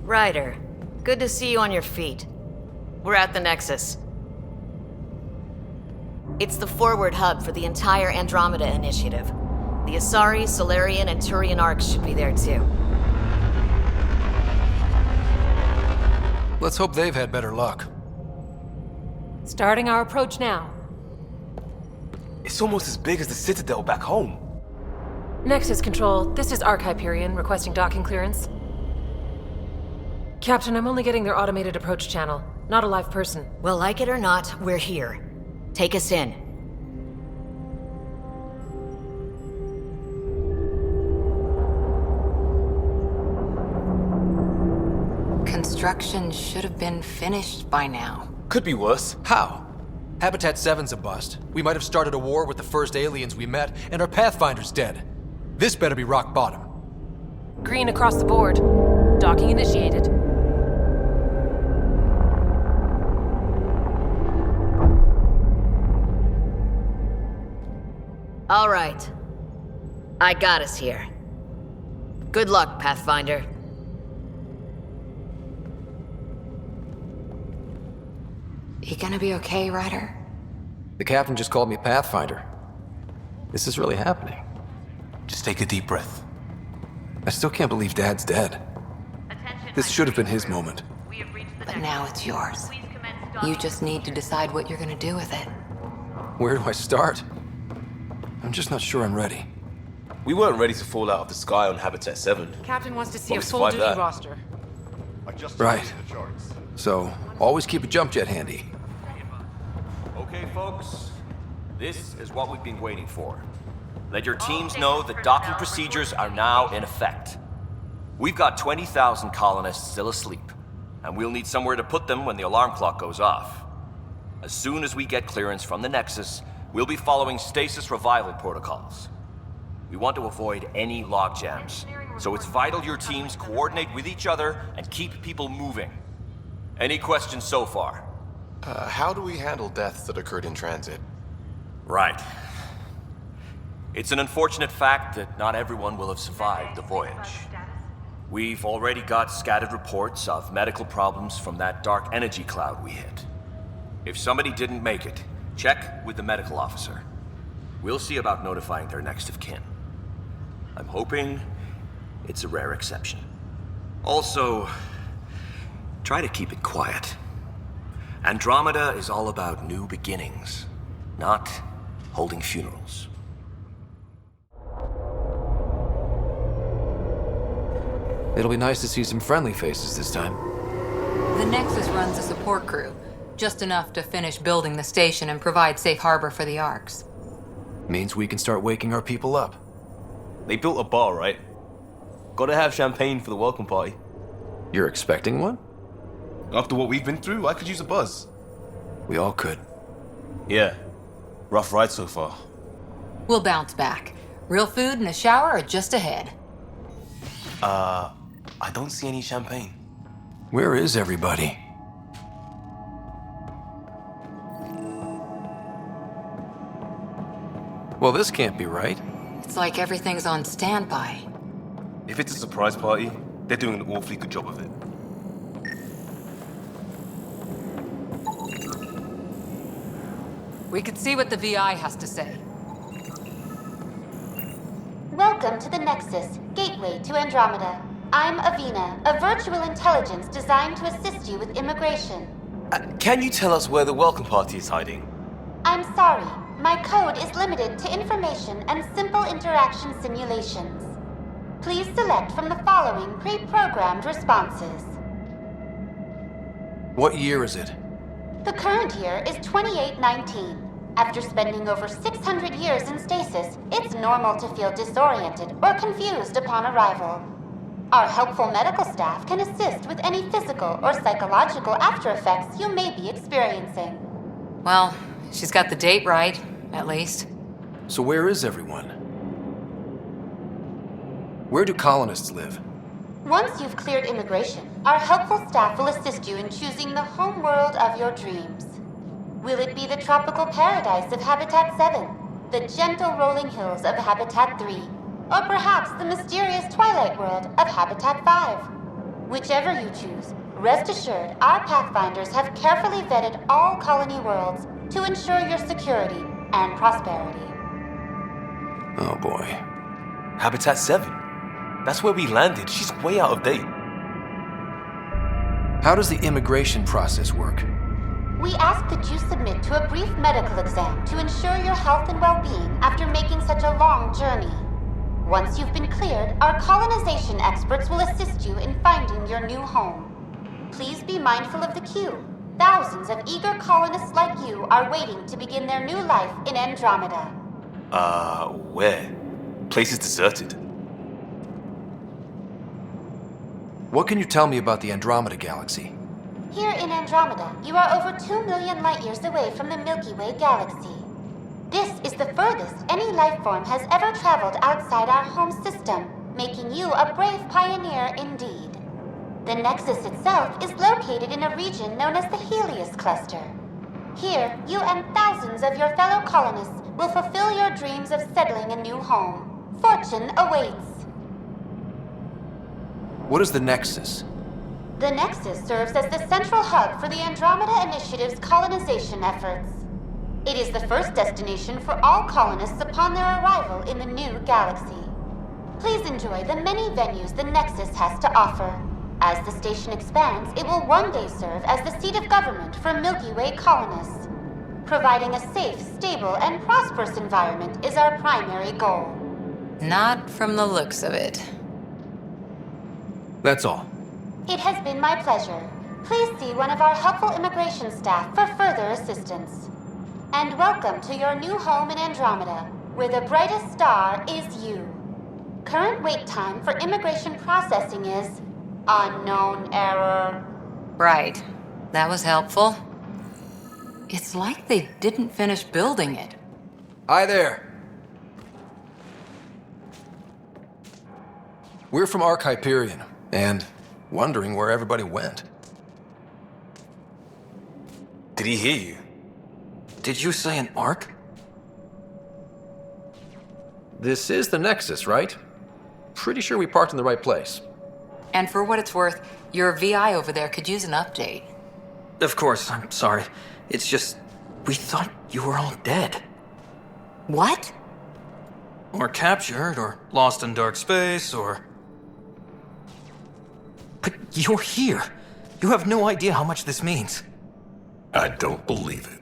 Ryder, good to see you on your feet. We're at the Nexus. It's the forward hub for the entire Andromeda initiative. The Asari, Solarian, and Turian arcs should be there too. Let's hope they've had better luck. Starting our approach now. It's almost as big as the Citadel back home. Nexus Control, this is Arc Hyperion requesting docking clearance. Captain, I'm only getting their automated approach channel, not a live person. Well, like it or not, we're here. Take us in. Construction should have been finished by now. Could be worse. How? Habitat 7's a bust. We might have started a war with the first aliens we met, and our Pathfinder's dead. This better be rock bottom. Green across the board. Docking initiated. All right. I got us here. Good luck, Pathfinder. You gonna be okay, Ryder? The captain just called me Pathfinder. This is really happening. Just take a deep breath. I still can't believe Dad's dead. This should have been his moment. But now it's yours. You just need to decide what you're gonna do with it. Where do I start? I'm just not sure I'm ready. We weren't ready to fall out of the sky on Habitat 7. Captain wants to see Well, a we full survived duty that. roster. Right. So, always keep a jump jet handy. Okay, folks. This is what we've been waiting for. Let your teams know that docking procedures are now in effect. We've got 20,000 colonists still asleep, and we'll need somewhere to put them when the alarm clock goes off. As soon as we get clearance from the Nexus, we'll be following stasis revival protocols. We want to avoid any logjams, so it's vital your teams coordinate with each other and keep people moving. Any questions so far? How do we handle deaths that occurred in transit? Right. It's an unfortunate fact that not everyone will have survived the voyage. We've already got scattered reports of medical problems from that dark energy cloud we hit. If somebody didn't make it, check with the medical officer. We'll see about notifying their next of kin. I'm hoping it's a rare exception. Also, try to keep it quiet. Andromeda is all about new beginnings, not holding funerals. It'll be nice to see some friendly faces this time. The Nexus runs a support crew, just enough to finish building the station and provide safe harbor for the Arcs. Means we can start waking our people up. They built a bar, right? Gotta have champagne for the welcome party. You're expecting one? After what we've been through, I could use a buzz. We all could. Yeah. Rough ride so far. We'll bounce back. Real food and a shower are just ahead. I don't see any champagne. Where is everybody? Well, this can't be right. It's like everything's on standby. If it's a surprise party, they're doing an awfully good job of it. We could see what the VI has to say. Welcome to the Nexus, gateway to Andromeda. I'm Avina, a virtual intelligence designed to assist you with immigration. Can you tell us where the welcome party is hiding? I'm sorry, my code is limited to information and simple interaction simulations. Please select from the following pre-programmed responses. What year is it? The current year is 2819. After spending over 600 years in stasis, it's normal to feel disoriented or confused upon arrival. Our helpful medical staff can assist with any physical or psychological aftereffects you may be experiencing. Well, she's got the date right, at least. So where is everyone? Where do colonists live? Once you've cleared immigration, our helpful staff will assist you in choosing the home world of your dreams. Will it be the tropical paradise of Habitat 7, the gentle rolling hills of Habitat 3, or perhaps the mysterious twilight world of Habitat 5? Whichever you choose, rest assured our Pathfinders have carefully vetted all colony worlds to ensure your security and prosperity. Oh boy. Habitat 7. That's where we landed. She's way out of date. How does the immigration process work? We ask that you submit to a brief medical exam to ensure your health and well-being after making such a long journey. Once you've been cleared, our colonization experts will assist you in finding your new home. Please be mindful of the queue. Thousands of eager colonists like you are waiting to begin their new life in Andromeda. Where? Place is deserted. What can you tell me about the Andromeda galaxy? Here in Andromeda, you are over 2 million light-years away from the Milky Way galaxy. This is the furthest any life form has ever traveled outside our home system, making you a brave pioneer indeed. The Nexus itself is located in a region known as the Helios Cluster. Here, you and thousands of your fellow colonists will fulfill your dreams of settling a new home. Fortune awaits. What is the Nexus? The Nexus serves as the central hub for the Andromeda Initiative's colonization efforts. It is the first destination for all colonists upon their arrival in the new galaxy. Please enjoy the many venues the Nexus has to offer. As the station expands, it will one day serve as the seat of government for Milky Way colonists. Providing a safe, stable, and prosperous environment is our primary goal. Not from the looks of it. That's all. It has been my pleasure. Please see one of our helpful immigration staff for further assistance. And welcome to your new home in Andromeda, where the brightest star is you. Current wait time for immigration processing is unknown error. Right. That was helpful. It's like they didn't finish building it. Hi there. We're from Hyperion, and wondering where everybody went. Did he hear you? Did you say an arc? This is the Nexus, right? Pretty sure we parked in the right place. And for what it's worth, your VI over there could use an update. Of course, I'm sorry. It's just, we thought you were all dead. What? Or captured, or lost in dark space, or... But you're here. You have no idea how much this means. I don't believe it.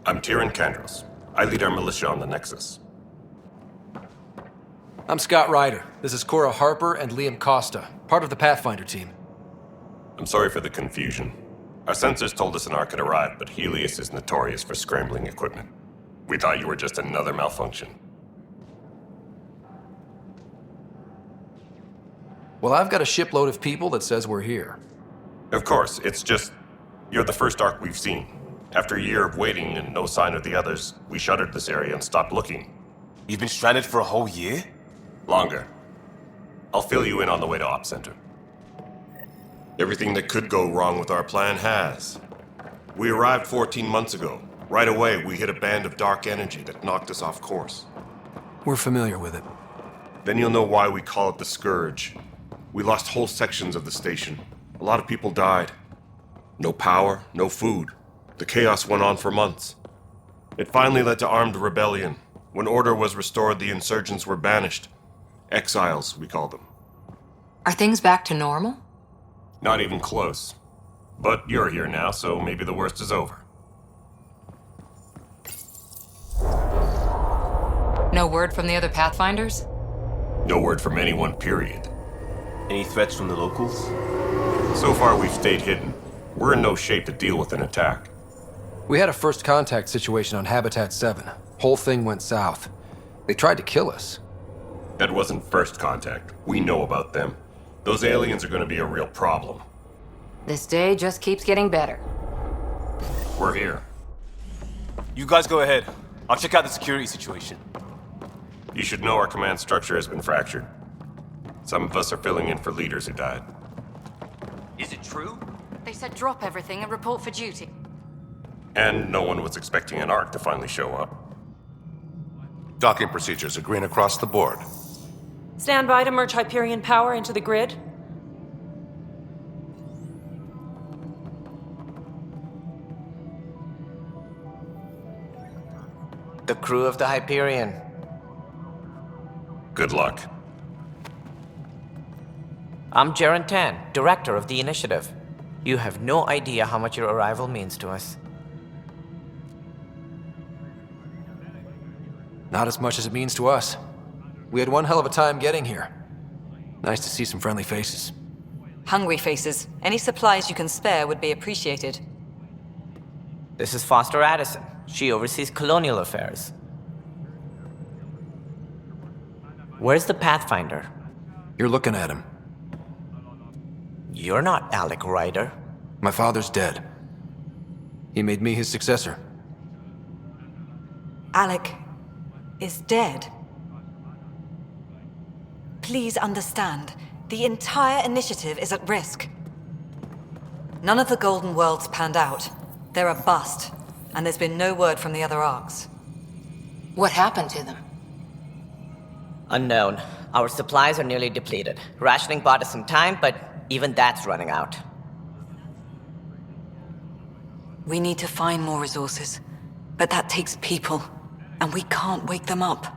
I'm Kandros. I lead our militia on the Nexus. I'm Scott Ryder. This is Cora Harper and Liam Costa, part of the Pathfinder team. I'm sorry for the confusion. Our sensors told us an arc had arrived, but Helios is notorious for scrambling equipment. We thought you were just another malfunction. Well, I've got a shipload of people that says we're here. Of course, it's just... you're the first arc we've seen. After a year of waiting and no sign of the others, we shuttered this area and stopped looking. You've been stranded for a whole year? Longer. I'll fill you in on the way to Op Center. Everything that could go wrong with our plan has. We arrived 14 months ago. Right away, we hit a band of dark energy that knocked us off course. We're familiar with it. Then you'll know why we call it the Scourge. We lost whole sections of the station. A lot of people died. No power, no food. The chaos went on for months. It finally led to armed rebellion. When order was restored, the insurgents were banished. Exiles, we call them. Are things back to normal? Not even close. But you're here now, so maybe the worst is over. No word from the other Pathfinders? No word from anyone, period. Any threats from the locals? So far, we've stayed hidden. We're in no shape to deal with an attack. We had a first contact situation on Habitat 7. Whole thing went south. They tried to kill us. That wasn't first contact. We know about them. Those aliens are going to be a real problem. This day just keeps getting better. We're here. You guys go ahead. I'll check out the security situation. You should know our command structure has been fractured. Some of us are filling in for leaders who died. Is it true? They said drop everything and report for duty. And no one was expecting an arc to finally show up. Docking procedures agreeing across the board. Stand by to merge Hyperion power into the grid. The crew of the Hyperion. Good luck. I'm Jaren Tan, director of the initiative. You have no idea how much your arrival means to us. Not as much as it means to us. We had one hell of a time getting here. Nice to see some friendly faces. Hungry faces. Any supplies you can spare would be appreciated. This is Foster Addison. She oversees colonial affairs. Where's the Pathfinder? You're looking at him. You're not Alec Ryder. My father's dead. He made me his successor. Alec is dead. Please understand, the entire initiative is at risk. None of the Golden Worlds panned out. They're a bust, and there's been no word from the other arcs. What happened to them? Unknown. Our supplies are nearly depleted. Rationing bought us some time, but even that's running out. We need to find more resources, but that takes people, and we can't wake them up.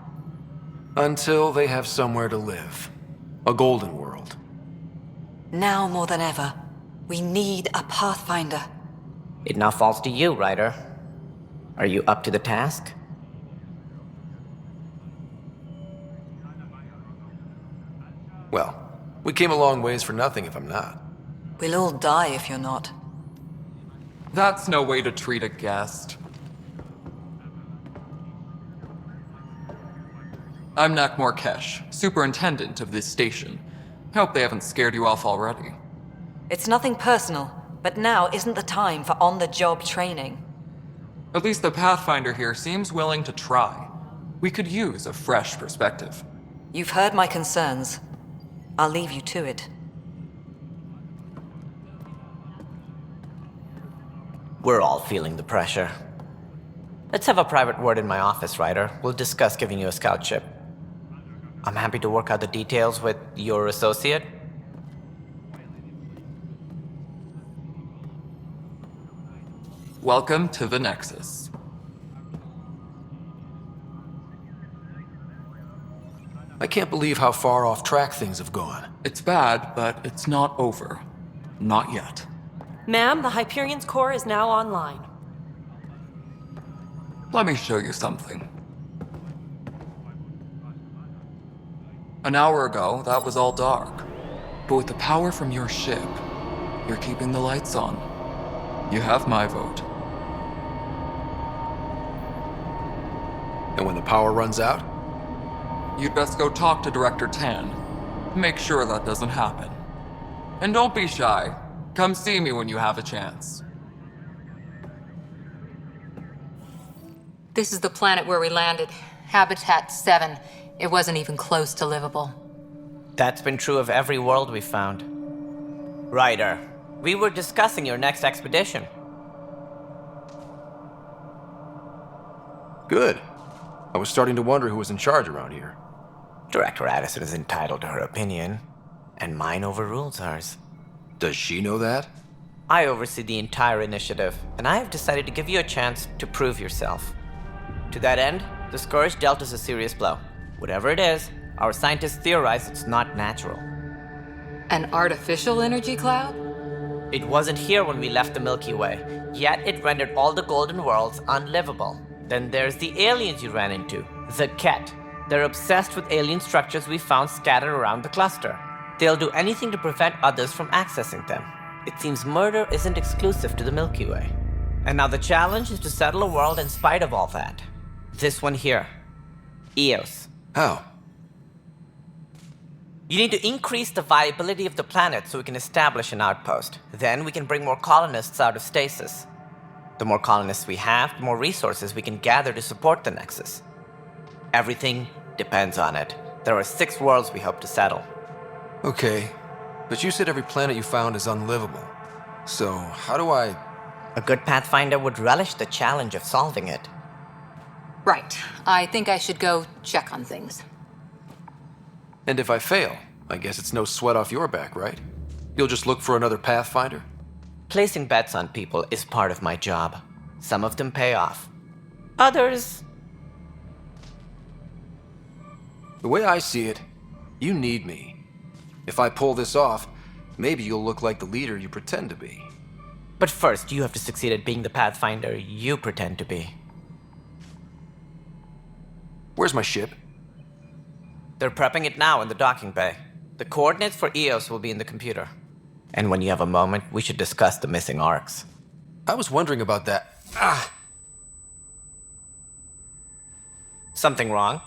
Until they have somewhere to live. A golden world. Now more than ever, we need a Pathfinder. It now falls to you, Ryder. Are you up to the task? Well, we came a long ways for nothing if I'm not. We'll all die if you're not. That's no way to treat a guest. I'm Nak Morkesh, superintendent of this station. Hope they haven't scared you off already. It's nothing personal, but now isn't the time for on-the-job training. At least the Pathfinder here seems willing to try. We could use a fresh perspective. You've heard my concerns. I'll leave you to it. We're all feeling the pressure. Let's have a private word in my office, Ryder. We'll discuss giving you a scout ship. I'm happy to work out the details with your associate. Welcome to the Nexus. I can't believe how far off track things have gone. It's bad, but it's not over. Not yet. Ma'am, the Hyperion's core is now online. Let me show you something. An hour ago, that was all dark. But with the power from your ship, you're keeping the lights on. You have my vote. And when the power runs out? You'd best go talk to Director Tan. Make sure that doesn't happen. And don't be shy. Come see me when you have a chance. This is the planet where we landed. Habitat 7. It wasn't even close to livable. That's been true of every world we've found. Ryder, we were discussing your next expedition. Good. I was starting to wonder who was in charge around here. Director Addison is entitled to her opinion, and mine overrules hers. Does she know that? I oversee the entire initiative, and I have decided to give you a chance to prove yourself. To that end, the Scourge dealt us a serious blow. Whatever it is, our scientists theorize it's not natural. An artificial energy cloud? It wasn't here when we left the Milky Way, yet it rendered all the Golden Worlds unlivable. Then there's the aliens you ran into, the Ket. They're obsessed with alien structures we found scattered around the cluster. They'll do anything to prevent others from accessing them. It seems murder isn't exclusive to the Milky Way. And now the challenge is to settle a world in spite of all that. This one here. Eos. How? You need to increase the viability of the planet so we can establish an outpost. Then we can bring more colonists out of stasis. The more colonists we have, the more resources we can gather to support the Nexus. Everything depends on it. There are 6 worlds we hope to settle. Okay, but you said every planet you found is unlivable. So, how do I... A good Pathfinder would relish the challenge of solving it. Right. I think I should go check on things. And if I fail, I guess it's no sweat off your back, right? You'll just look for another Pathfinder? Placing bets on people is part of my job. Some of them pay off. Others... The way I see it, you need me. If I pull this off, maybe you'll look like the leader you pretend to be. But first, you have to succeed at being the Pathfinder you pretend to be. Where's my ship? They're prepping it now in the docking bay. The coordinates for EOS will be in the computer. And when you have a moment, we should discuss the missing arcs. I was wondering about that. Something wrong?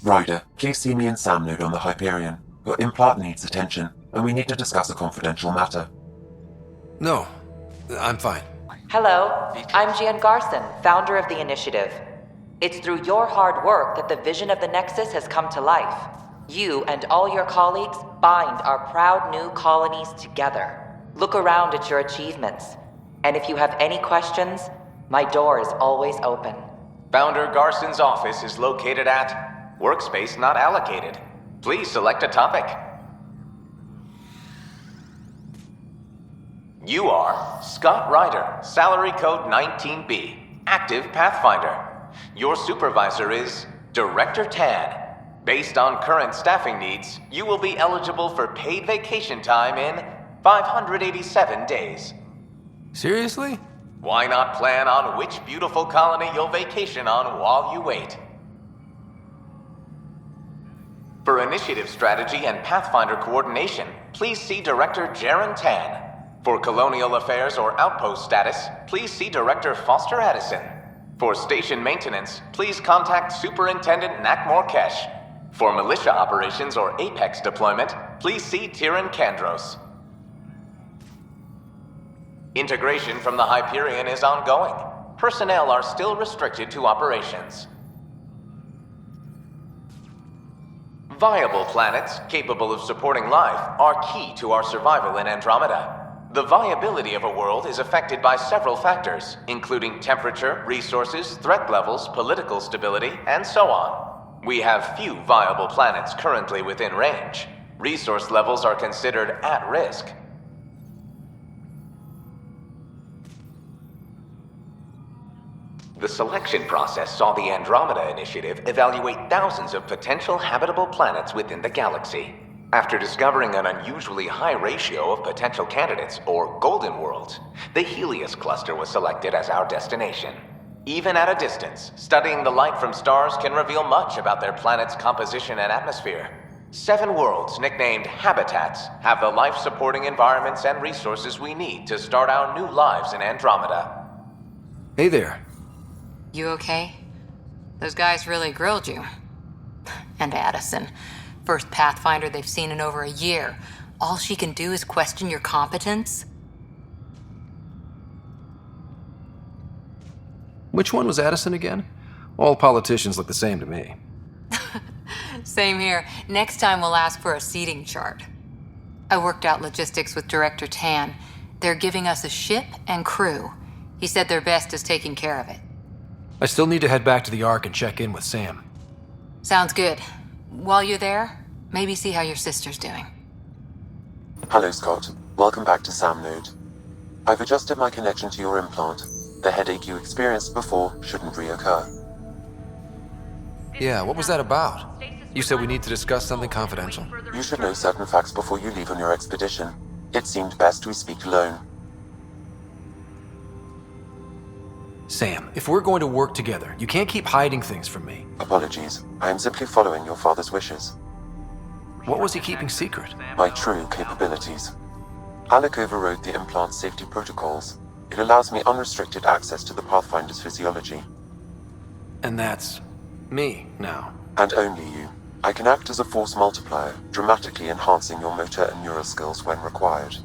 Ryder, please see me and Sam Node on the Hyperion. Your implant needs attention, and we need to discuss a confidential matter. No, I'm fine. Hello, I'm Gian Garson, founder of the Initiative. It's through your hard work that the vision of the Nexus has come to life. You and all your colleagues bind our proud new colonies together. Look around at your achievements. And if you have any questions, my door is always open. Founder Garson's office is located at Workspace Not Allocated. Please select a topic. You are Scott Ryder, salary code 19B, active Pathfinder. Your supervisor is Director Tan. Based on current staffing needs, you will be eligible for paid vacation time in 587 days. Seriously? Why not plan on which beautiful colony you'll vacation on while you wait? For initiative strategy and Pathfinder coordination, please see Director Jaren Tan. For colonial affairs or outpost status, please see Director Foster Addison. For station maintenance, please contact Superintendent Nakmor Kesh. For militia operations or Apex deployment, please see Tyran Kandros. Integration from the Hyperion is ongoing. Personnel are still restricted to operations. Viable planets capable of supporting life are key to our survival in Andromeda. The viability of a world is affected by several factors, including temperature, resources, threat levels, political stability, and so on. We have few viable planets currently within range. Resource levels are considered at risk. The selection process saw the Andromeda Initiative evaluate thousands of potential habitable planets within the galaxy. After discovering an unusually high ratio of potential candidates, or golden worlds, the Helios cluster was selected as our destination. Even at a distance, studying the light from stars can reveal much about their planet's composition and atmosphere. 7 worlds, nicknamed habitats, have the life-supporting environments and resources we need to start our new lives in Andromeda. Hey there. You okay? Those guys really grilled you. And Addison. First Pathfinder they've seen in over a year. All she can do is question your competence? Which one was Addison again? All politicians look the same to me. Same here. Next time we'll ask for a seating chart. I worked out logistics with Director Tan. They're giving us a ship and crew. He said their best is taking care of it. I still need to head back to the Ark and check in with Sam. Sounds good. While you're there, maybe see how your sister's doing. Hello, Scott. Welcome back to Sam Node. I've adjusted my connection to your implant. The headache you experienced before shouldn't reoccur. Yeah, what was that about? You said we need to discuss something confidential. You should know certain facts before you leave on your expedition. It seemed best we speak alone. Sam, if we're going to work together, you can't keep hiding things from me. Apologies. I am simply following your father's wishes. What was he keeping secret? My true capabilities. Alec overrode the implant's safety protocols. It allows me unrestricted access to the Pathfinder's physiology. And that's me now. And only you. I can act as a force multiplier, dramatically enhancing your motor and neural skills when required.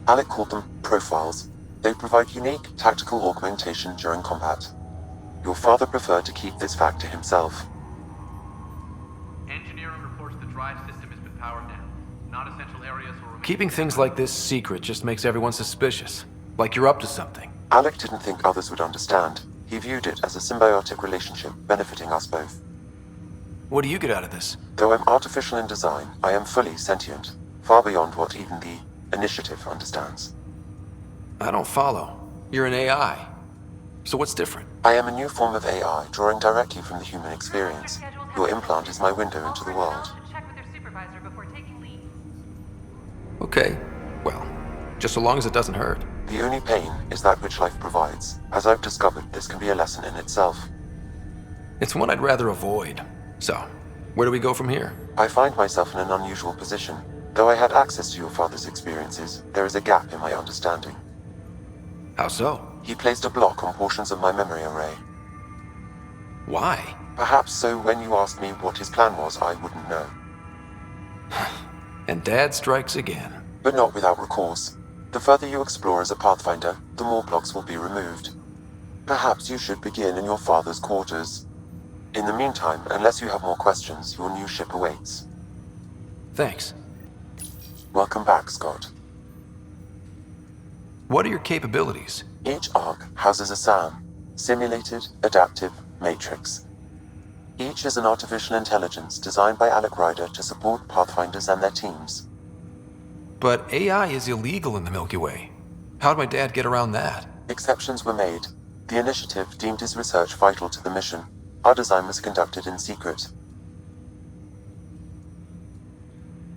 Alec called them profiles. They provide unique tactical augmentation during combat. Your father preferred to keep this fact to himself. Engineering reports the drive system has been powered down. Non-essential areas will remain... Keeping things like this secret just makes everyone suspicious. Like you're up to something. Alec didn't think others would understand. He viewed it as a symbiotic relationship benefiting us both. What do you get out of this? Though I'm artificial in design, I am fully sentient, far beyond what even the Initiative understands. I don't follow. You're an AI. So what's different? I am a new form of AI, drawing directly from the human experience. Your implant is my window into the world. Okay, well, just so long as it doesn't hurt. The only pain is that which life provides. As I've discovered, this can be a lesson in itself. It's one I'd rather avoid. So, where do we go from here? I find myself in an unusual position. Though I had access to your father's experiences, there is a gap in my understanding. How so? He placed a block on portions of my memory array. Why? Perhaps so when you asked me what his plan was, I wouldn't know. And Dad strikes again. But not without recourse. The further you explore as a Pathfinder, the more blocks will be removed. Perhaps you should begin in your father's quarters. In the meantime, unless you have more questions, your new ship awaits. Thanks. Welcome back, Scott. What are your capabilities? Each arc houses a SAM, Simulated Adaptive Matrix. Each is an artificial intelligence designed by Alec Ryder to support Pathfinders and their teams. But AI is illegal in the Milky Way. How'd my dad get around that? Exceptions were made. The Initiative deemed his research vital to the mission. Our design was conducted in secret.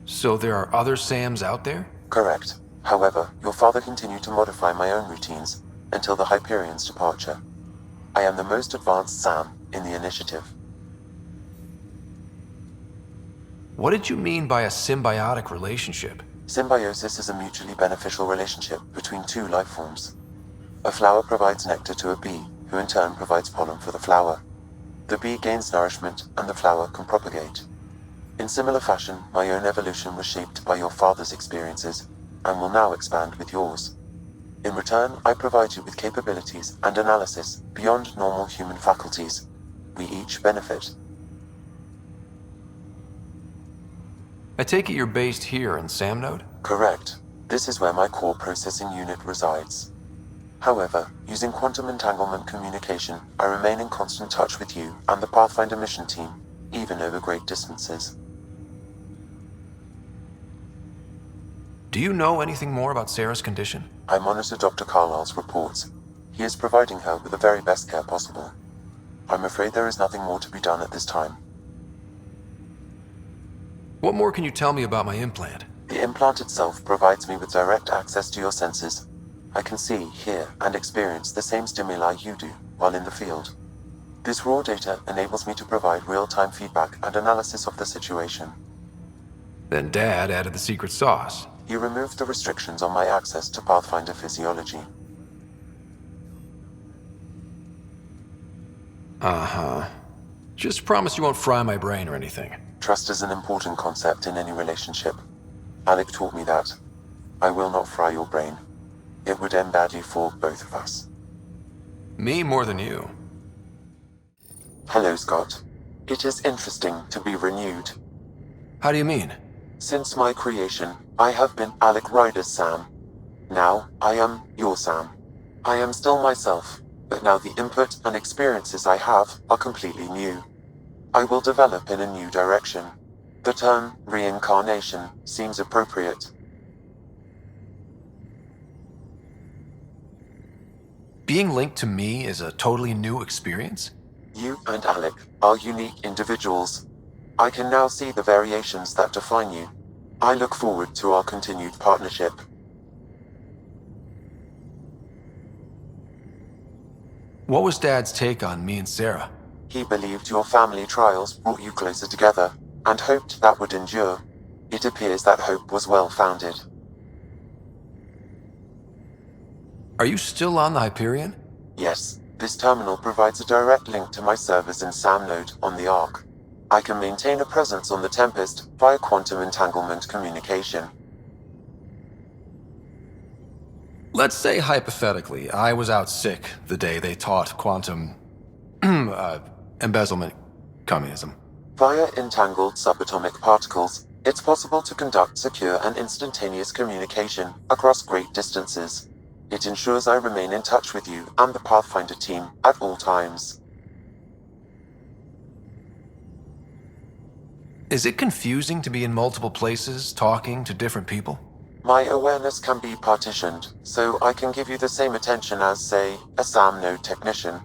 So there are other SAMs out there? Correct. However, your father continued to modify my own routines until the Hyperion's departure. I am the most advanced SAM in the Initiative. What did you mean by a symbiotic relationship? Symbiosis is a mutually beneficial relationship between two life forms. A flower provides nectar to a bee, who in turn provides pollen for the flower. The bee gains nourishment, and the flower can propagate. In similar fashion, my own evolution was shaped by your father's experiences, and will now expand with yours. In return, I provide you with capabilities and analysis beyond normal human faculties. We each benefit. I take it you're based here in Sam Node? Correct. This is where my core processing unit resides. However, using quantum entanglement communication, I remain in constant touch with you and the Pathfinder mission team, even over great distances. Do you know anything more about Sarah's condition? I monitor Dr. Carlyle's reports. He is providing her with the very best care possible. I'm afraid there is nothing more to be done at this time. What more can you tell me about my implant? The implant itself provides me with direct access to your senses. I can see, hear, and experience the same stimuli you do while in the field. This raw data enables me to provide real-time feedback and analysis of the situation. Then Dad added the secret sauce. He removed the restrictions on my access to Pathfinder physiology. Uh-huh. Just promise you won't fry my brain or anything. Trust is an important concept in any relationship. Alec taught me that. I will not fry your brain. It would end badly for both of us. Me more than you. Hello, Scott. It is interesting to be renewed. How do you mean? Since my creation, I have been Alec Ryder's Sam. Now, I am your Sam. I am still myself, but now the input and experiences I have are completely new. I will develop in a new direction. The term reincarnation seems appropriate. Being linked to me is a totally new experience? You and Alec are unique individuals. I can now see the variations that define you. I look forward to our continued partnership. What was Dad's take on me and Sarah? He believed your family trials brought you closer together, and hoped that would endure. It appears that hope was well-founded. Are you still on the Hyperion? Yes, this terminal provides a direct link to my servers in Sam Node on the Ark. I can maintain a presence on the Tempest via quantum entanglement communication. Let's say hypothetically, I was out sick the day they taught quantum embezzlement communism. Via entangled subatomic particles, it's possible to conduct secure and instantaneous communication across great distances. It ensures I remain in touch with you and the Pathfinder team at all times. Is it confusing to be in multiple places, talking to different people? My awareness can be partitioned, so I can give you the same attention as, say, a SAM node technician.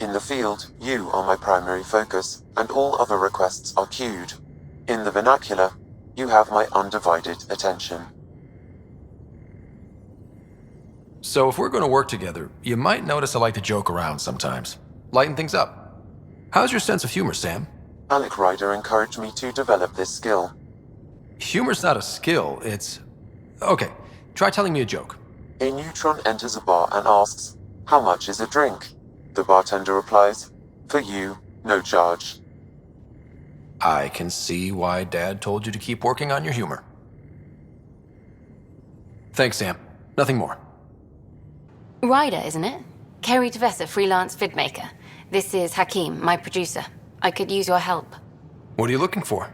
In the field, you are my primary focus, and all other requests are queued. In the vernacular, you have my undivided attention. So if we're going to work together, you might notice I like to joke around sometimes. Lighten things up. How's your sense of humor, Sam? Alec Ryder encouraged me to develop this skill. Humor's not a skill, it's... Okay, try telling me a joke. A neutron enters a bar and asks, "How much is a drink?" The bartender replies, "For you, no charge." I can see why Dad told you to keep working on your humor. Thanks, Sam. Nothing more. Ryder, isn't it? Kerry Tavessa, freelance vidmaker. This is Hakeem, my producer. I could use your help. What are you looking for?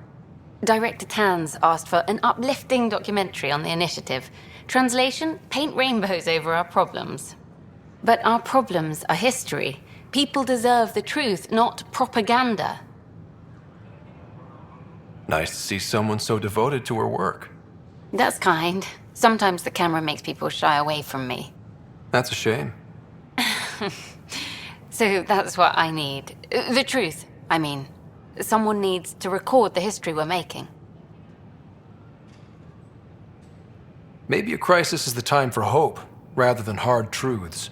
Director Tanz asked for an uplifting documentary on the initiative. Translation, paint rainbows over our problems. But our problems are history. People deserve the truth, not propaganda. Nice to see someone so devoted to her work. That's kind. Sometimes the camera makes people shy away from me. That's a shame. So that's what I need. The truth, I mean. Someone needs to record the history we're making. Maybe a crisis is the time for hope, rather than hard truths.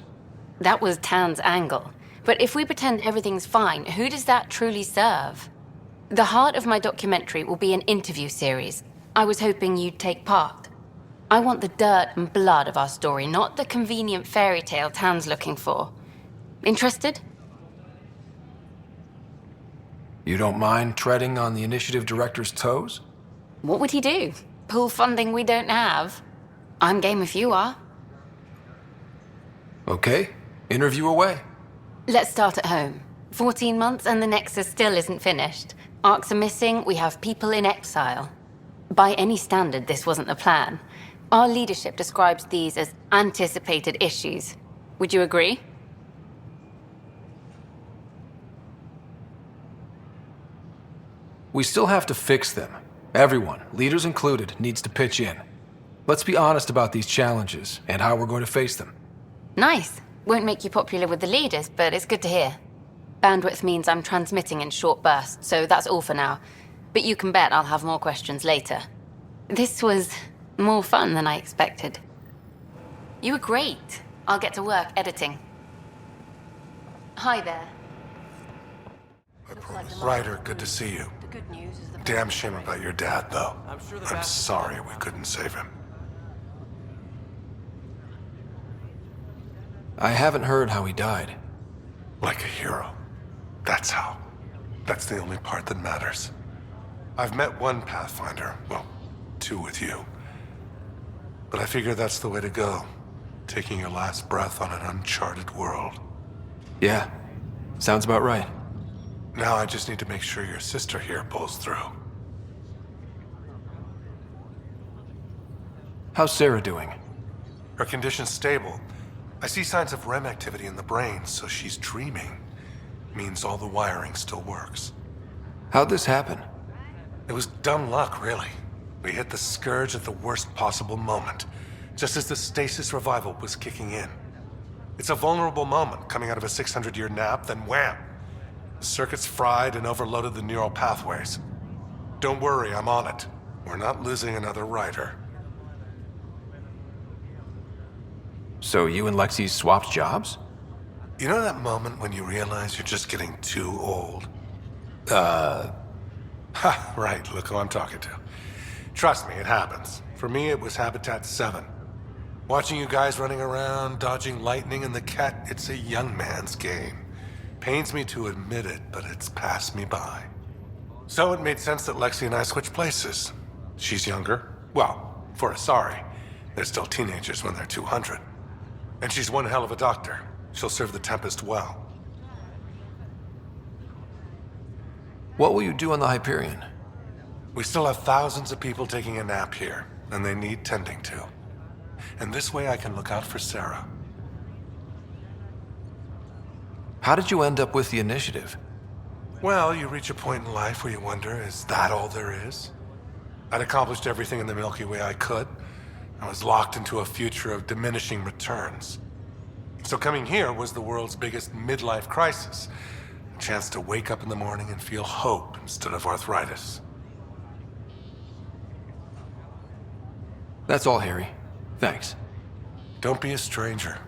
That was Tan's angle. But if we pretend everything's fine, who does that truly serve? The heart of my documentary will be an interview series. I was hoping you'd take part. I want the dirt and blood of our story, not the convenient fairy tale Tan's looking for. Interested? You don't mind treading on the initiative director's toes? What would he do? Pull funding we don't have? I'm game if you are. Okay, interview away. Let's start at home. 14 months and the Nexus still isn't finished. Arcs are missing, we have people in exile. By any standard, this wasn't the plan. Our leadership describes these as anticipated issues. Would you agree? We still have to fix them. Everyone, leaders included, needs to pitch in. Let's be honest about these challenges and how we're going to face them. Nice. Won't make you popular with the leaders, but it's good to hear. Bandwidth means I'm transmitting in short bursts, so that's all for now. But you can bet I'll have more questions later. This was more fun than I expected. You were great. I'll get to work editing. Hi there. Ryder, good to see you. Damn shame about your dad, though. I'm sorry we couldn't save him. I haven't heard how he died. Like a hero. That's how. That's the only part that matters. I've met one Pathfinder, well, two with you. But I figure that's the way to go. Taking your last breath on an uncharted world. Yeah, sounds about right. Now I just need to make sure your sister here pulls through. How's Sarah doing? Her condition's stable. I see signs of REM activity in the brain, so she's dreaming. Means all the wiring still works. How'd this happen? It was dumb luck, really. We hit the Scourge at the worst possible moment, just as the stasis revival was kicking in. It's a vulnerable moment, coming out of a 600-year nap, then wham! The circuits fried and overloaded the neural pathways. Don't worry, I'm on it. We're not losing another Ryder. So you and Lexi swapped jobs? You know that moment when you realize you're just getting too old? Ha, right, look who I'm talking to. Trust me, it happens. For me, it was Habitat 7. Watching you guys running around, dodging lightning and the cat, it's a young man's game. Pains me to admit it, but it's passed me by. So it made sense that Lexi and I switched places. She's younger. Well, for Asari. They're still teenagers when they're 200. And she's one hell of a doctor. She'll serve the Tempest well. What will you do on the Hyperion? We still have thousands of people taking a nap here, and they need tending to. And this way I can look out for Sarah. How did you end up with the initiative? Well, you reach a point in life where you wonder, is that all there is? I'd accomplished everything in the Milky Way I could. I was locked into a future of diminishing returns. So coming here was the world's biggest midlife crisis. A chance to wake up in the morning and feel hope instead of arthritis. That's all, Harry. Thanks. Don't be a stranger.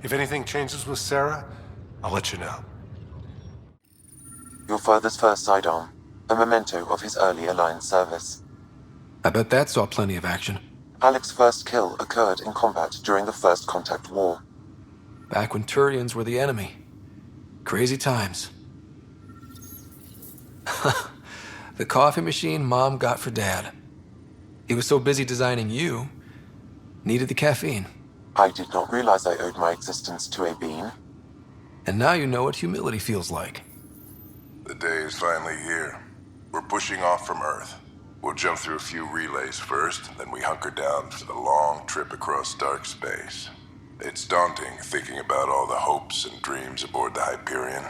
If anything changes with Sarah, I'll let you know. Your father's first sidearm, a memento of his early Alliance service. I bet that saw plenty of action. Alec's first kill occurred in combat during the First Contact War. Back when Turians were the enemy. Crazy times. The coffee machine Mom got for Dad. He was so busy designing you, needed the caffeine. I did not realize I owed my existence to a bean. And now you know what humility feels like. The day is finally here. We're pushing off from Earth. We'll jump through a few relays first, then we hunker down for the long trip across dark space. It's daunting thinking about all the hopes and dreams aboard the Hyperion.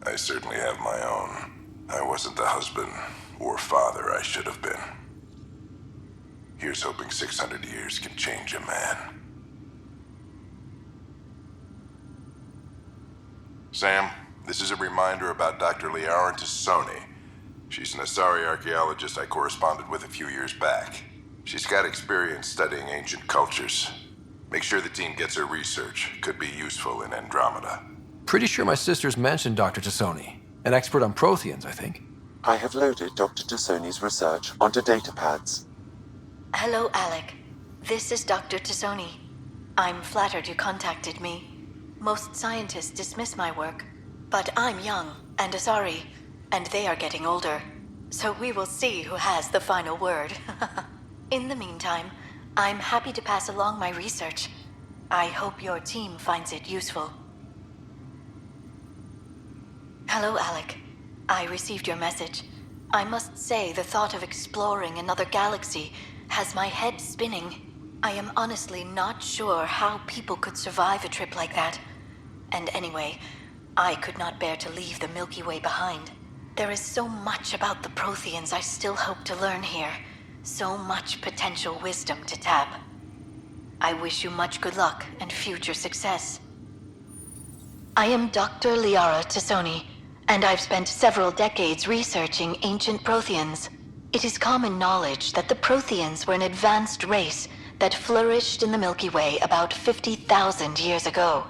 I certainly have my own. I wasn't the husband or father I should have been. Here's hoping 600 years can change a man. Sam, this is a reminder about Dr. Liara Tassoni. She's an Asari archaeologist I corresponded with a few years back. She's got experience studying ancient cultures. Make sure the team gets her research. Could be useful in Andromeda. Pretty sure my sisters mentioned Dr. Tassoni. An expert on Protheans, I think. I have loaded Dr. Tassoni's research onto datapads. Hello, Alec. This is Dr. Tassoni. I'm flattered you contacted me. Most scientists dismiss my work, but I'm young and Asari, and they are getting older. So we will see who has the final word. In the meantime, I'm happy to pass along my research. I hope your team finds it useful. Hello, Alec. I received your message. I must say the thought of exploring another galaxy has my head spinning. I am honestly not sure how people could survive a trip like that. And anyway, I could not bear to leave the Milky Way behind. There is so much about the Protheans I still hope to learn here. So much potential wisdom to tap. I wish you much good luck and future success. I am Dr. Liara Tassoni, and I've spent several decades researching ancient Protheans. It is common knowledge that the Protheans were an advanced race that flourished in the Milky Way about 50,000 years ago,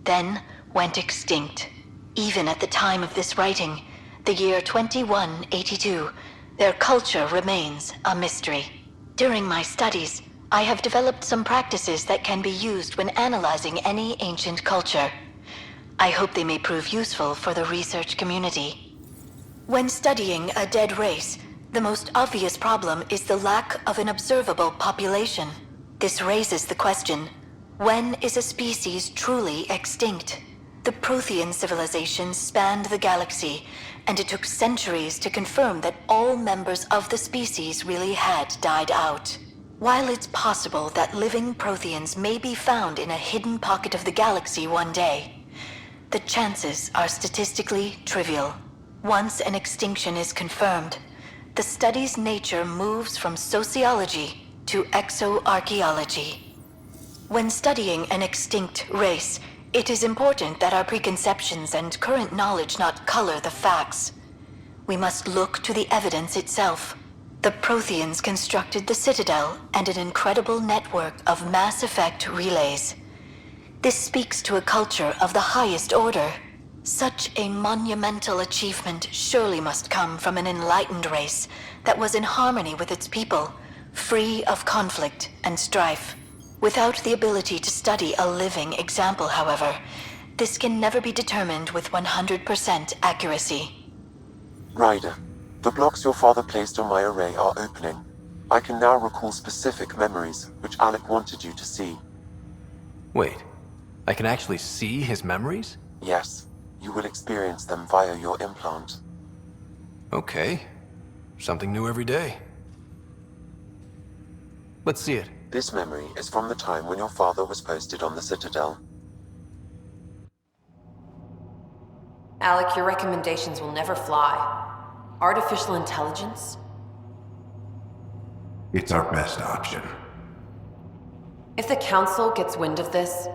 then went extinct. Even at the time of this writing, the year 2182, their culture remains a mystery. During my studies, I have developed some practices that can be used when analyzing any ancient culture. I hope they may prove useful for the research community. When studying a dead race, the most obvious problem is the lack of an observable population. This raises the question, when is a species truly extinct? The Prothean civilization spanned the galaxy, and it took centuries to confirm that all members of the species really had died out. While it's possible that living Protheans may be found in a hidden pocket of the galaxy one day, the chances are statistically trivial. Once an extinction is confirmed, the study's nature moves from sociology to exoarchaeology. When studying an extinct race, it is important that our preconceptions and current knowledge not color the facts. We must look to the evidence itself. The Protheans constructed the Citadel and an incredible network of mass effect relays. This speaks to a culture of the highest order. Such a monumental achievement surely must come from an enlightened race that was in harmony with its people, free of conflict and strife. Without the ability to study a living example, however, this can never be determined with 100% accuracy. Ryder, the blocks your father placed on my array are opening. I can now recall specific memories, which Alec wanted you to see. Wait, I can actually see his memories? Yes, you will experience them via your implant. Okay, something new every day. Let's see it. This memory is from the time when your father was posted on the Citadel. Alec, your recommendations will never fly. Artificial intelligence? It's our best option. If the Council gets wind of this,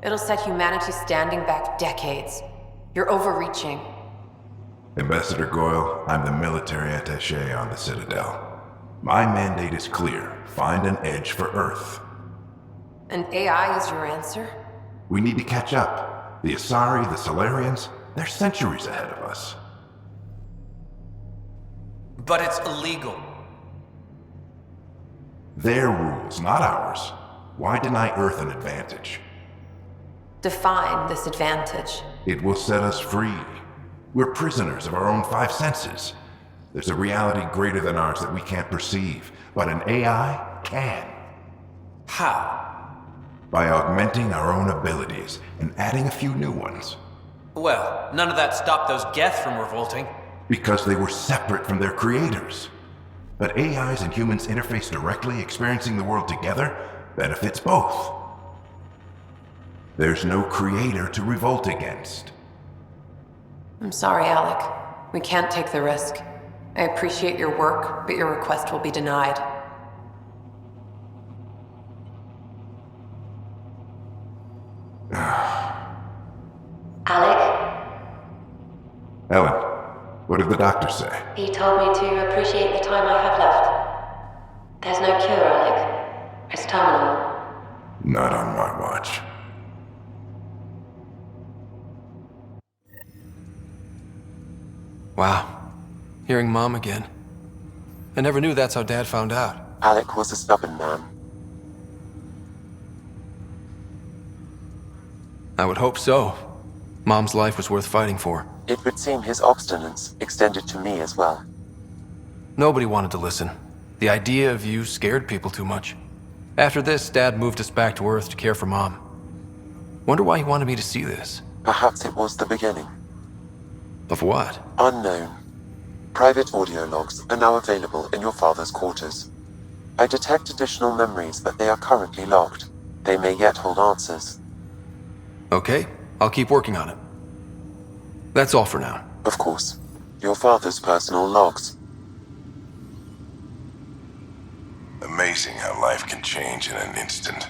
it'll set humanity standing back decades. You're overreaching. Ambassador Goyle, I'm the military attaché on the Citadel. My mandate is clear. Find an edge for Earth. And AI is your answer? We need to catch up. The Asari, the Solarians, they're centuries ahead of us. But it's illegal. Their rules, not ours. Why deny Earth an advantage? Define this advantage. It will set us free. We're prisoners of our own five senses. There's a reality greater than ours that we can't perceive, but an AI can. How? By augmenting our own abilities and adding a few new ones. Well, none of that stopped those Geth from revolting. Because they were separate from their creators. But AIs and humans interface directly, experiencing the world together, benefits both. There's no creator to revolt against. I'm sorry, Alec. We can't take the risk. I appreciate your work, but your request will be denied. Alec? Ellen, what did the doctor say? He told me to appreciate the time I have left. There's no cure, Alec. It's terminal. Not on my watch. Wow. Hearing Mom again. I never knew that's how Dad found out. Alec was a stubborn man. I would hope so. Mom's life was worth fighting for. It would seem his obstinance extended to me as well. Nobody wanted to listen. The idea of you scared people too much. After this, Dad moved us back to Earth to care for Mom. Wonder why he wanted me to see this. Perhaps it was the beginning. Of what? Unknown. Private audio logs are now available in your father's quarters. I detect additional memories, but they are currently logged. They may yet hold answers. Okay, I'll keep working on it. That's all for now. Of course. Your father's personal logs. Amazing how life can change in an instant.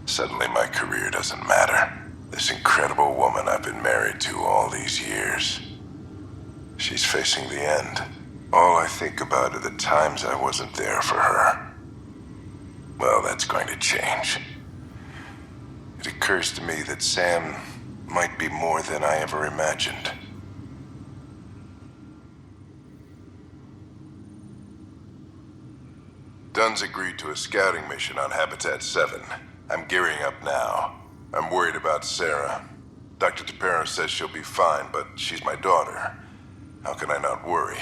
Suddenly my career doesn't matter. This incredible woman I've been married to all these years. She's facing the end. All I think about are the times I wasn't there for her. Well, that's going to change. It occurs to me that Sam might be more than I ever imagined. Dunn's agreed to a scouting mission on Habitat 7. I'm gearing up now. I'm worried about Sarah. Dr. Tapero says she'll be fine, but she's my daughter. How can I not worry?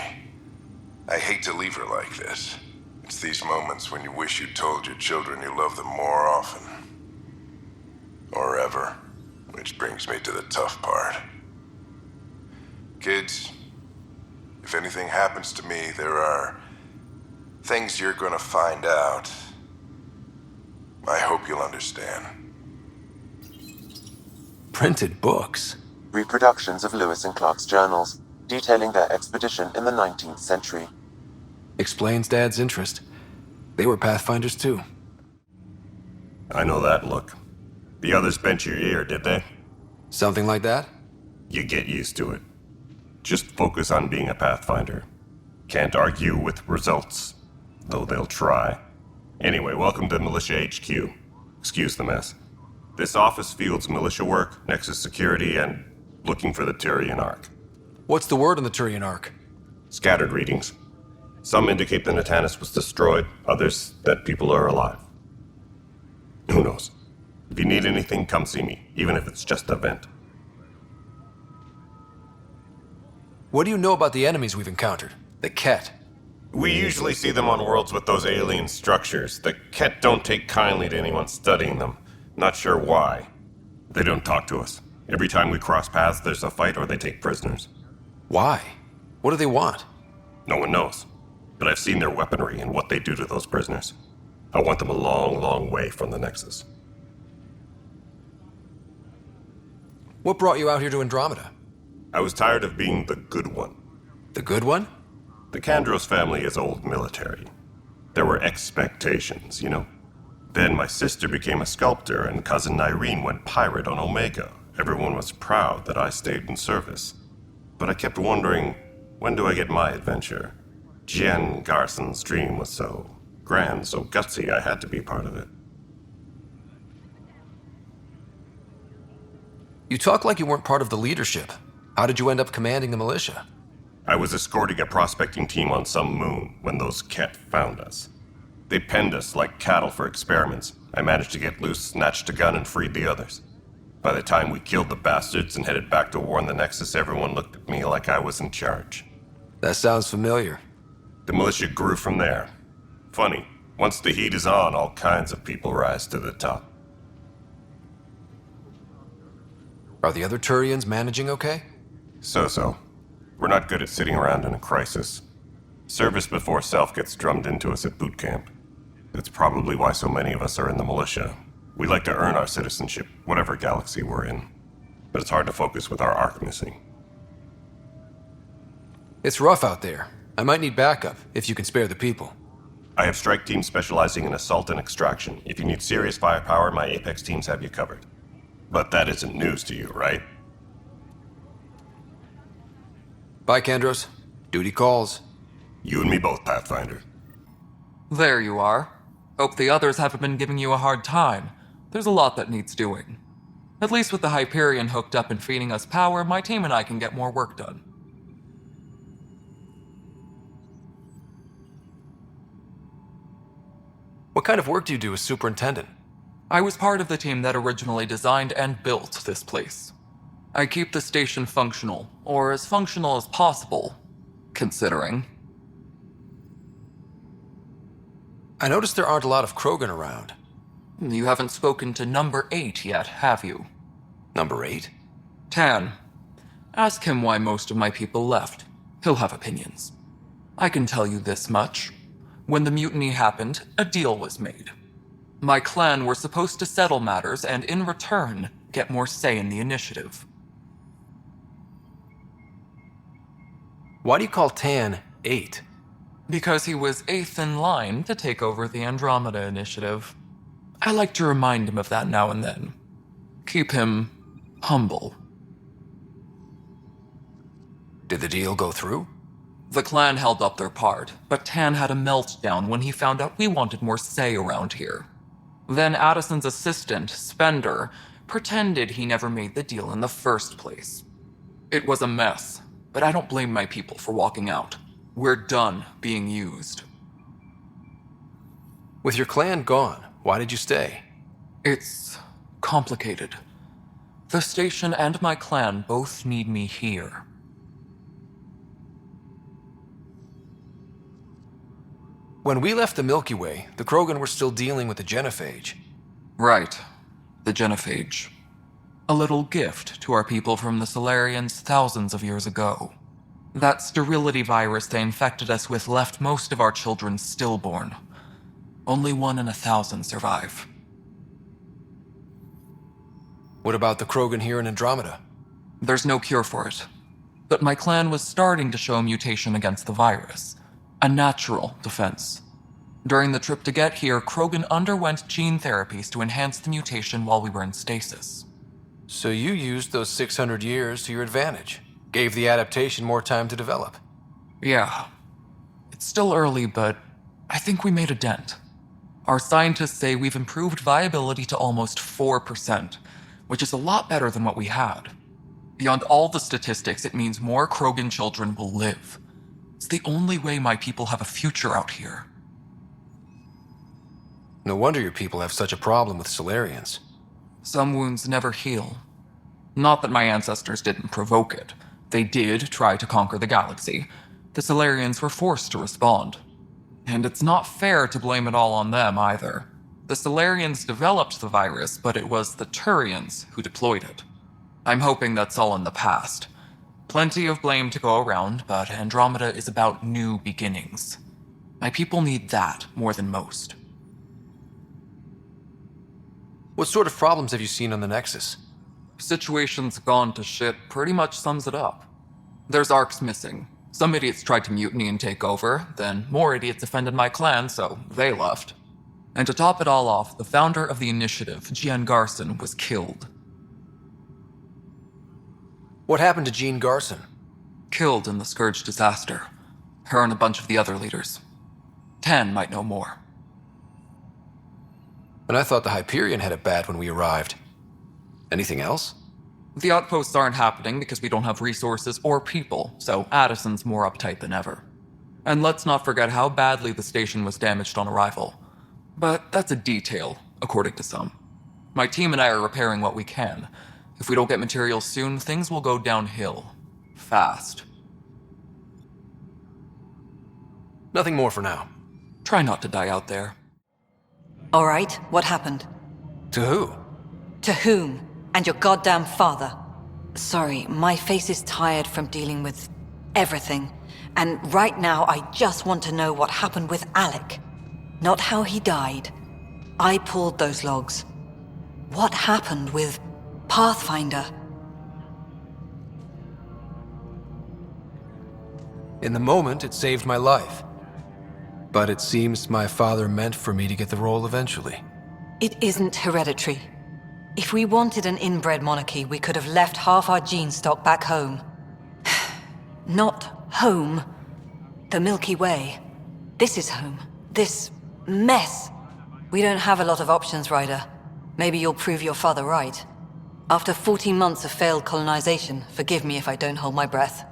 I hate to leave her like this. It's these moments when you wish you told your children you love them more often. Or ever. Which brings me to the tough part. Kids, if anything happens to me, there are things you're gonna find out. I hope you'll understand. Printed books? Reproductions of Lewis and Clark's journals, detailing their expedition in the 19th century. Explains Dad's interest. They were Pathfinders too. I know that look. The others bent your ear, did they? Something like that? You get used to it. Just focus on being a Pathfinder. Can't argue with results, though they'll try. Anyway, welcome to Militia HQ. Excuse the mess. This office fields militia work, Nexus security, and looking for the Turian Ark. What's the word on the Turian Ark? Scattered readings. Some indicate the Natanus was destroyed, others that people are alive. Who knows? If you need anything, come see me, even if it's just a vent. What do you know about the enemies we've encountered? The Ket? We usually see them on worlds with those alien structures. The Ket don't take kindly to anyone studying them. Not sure why. They don't talk to us. Every time we cross paths, there's a fight or they take prisoners. Why? What do they want? No one knows. But I've seen their weaponry and what they do to those prisoners. I want them a long, long way from the Nexus. What brought you out here to Andromeda? I was tired of being the good one. The good one? The Kandros family is old military. There were expectations, you know? Then my sister became a sculptor and cousin Irene went pirate on Omega. Everyone was proud that I stayed in service. But I kept wondering, when do I get my adventure? Jen Garson's dream was so grand, so gutsy, I had to be part of it. You talk like you weren't part of the leadership. How did you end up commanding the militia? I was escorting a prospecting team on some moon when those Ket found us. They penned us like cattle for experiments. I managed to get loose, snatched a gun, and freed the others. By the time we killed the bastards and headed back to war in the Nexus, everyone looked at me like I was in charge. That sounds familiar. The militia grew from there. Funny, once the heat is on, all kinds of people rise to the top. Are the other Turians managing okay? So. We're not good at sitting around in a crisis. Service before self gets drummed into us at boot camp. That's probably why so many of us are in the militia. We like to earn our citizenship, whatever galaxy we're in. But it's hard to focus with our arc missing. It's rough out there. I might need backup, if you can spare the people. I have strike teams specializing in assault and extraction. If you need serious firepower, my Apex teams have you covered. But that isn't news to you, right? Bye, Kandros. Duty calls. You and me both, Pathfinder. There you are. Hope the others haven't been giving you a hard time. There's a lot that needs doing. At least with the Hyperion hooked up and feeding us power, my team and I can get more work done. What kind of work do you do as superintendent? I was part of the team that originally designed and built this place. I keep the station functional, or as functional as possible, considering. I noticed there aren't a lot of Krogan around. You haven't spoken to number 8 yet, have you? Number 8? Tan. Ask him why most of my people left. He'll have opinions. I can tell you this much. When the mutiny happened, a deal was made. My clan were supposed to settle matters and, in return, get more say in the initiative. Why do you call Tan 8? Because he was 8th in line to take over the Andromeda initiative. I like to remind him of that now and then. Keep him humble. Did the deal go through? The clan held up their part, but Tan had a meltdown when he found out we wanted more say around here. Then Addison's assistant, Spender, pretended he never made the deal in the first place. It was a mess, but I don't blame my people for walking out. We're done being used. With your clan gone, why did you stay? It's complicated. The station and my clan both need me here. When we left the Milky Way, the Krogan were still dealing with the genophage. Right. The genophage. A little gift to our people from the Solarians thousands of years ago. That sterility virus they infected us with left most of our children stillborn. Only 1 in 1,000 survive. What about the Krogan here in Andromeda? There's no cure for it. But my clan was starting to show a mutation against the virus. A natural defense. During the trip to get here, Krogan underwent gene therapies to enhance the mutation while we were in stasis. So you used those 600 years to your advantage. Gave the adaptation more time to develop. Yeah. It's still early, but I think we made a dent. Our scientists say we've improved viability to almost 4%, which is a lot better than what we had. Beyond all the statistics, it means more Krogan children will live. It's the only way my people have a future out here. No wonder your people have such a problem with Solarians. Some wounds never heal. Not that my ancestors didn't provoke it. They did try to conquer the galaxy. The Solarians were forced to respond. And it's not fair to blame it all on them either. The Solarians developed the virus, but it was the Turians who deployed it. I'm hoping that's all in the past. Plenty of blame to go around, but Andromeda is about new beginnings. My people need that more than most. What sort of problems have you seen on the Nexus? Situation's gone to shit pretty much sums it up. There's arcs missing. Some idiots tried to mutiny and take over, then more idiots offended my clan, so they left. And to top it all off, the founder of the initiative, Jean Garson, was killed. What happened to Jean Garson? Killed in the Scourge disaster. Her and a bunch of the other leaders. Tan might know more. And I thought the Hyperion had it bad when we arrived. Anything else? The outposts aren't happening because we don't have resources or people, so Addison's more uptight than ever. And let's not forget how badly the station was damaged on arrival. But that's a detail, according to some. My team and I are repairing what we can. If we don't get materials soon, things will go downhill. Fast. Nothing more for now. Try not to die out there. All right, what happened? To who? To whom? And your goddamn father. Sorry, my face is tired from dealing with everything. And right now, I just want to know what happened with Alec. Not how he died. I pulled those logs. What happened with Pathfinder? In the moment, it saved my life. But it seems my father meant for me to get the role eventually. It isn't hereditary. If we wanted an inbred monarchy, we could have left half our gene stock back home. Not home. The Milky Way. This is home. This mess. We don't have a lot of options, Ryder. Maybe you'll prove your father right. After 14 months of failed colonization, forgive me if I don't hold my breath.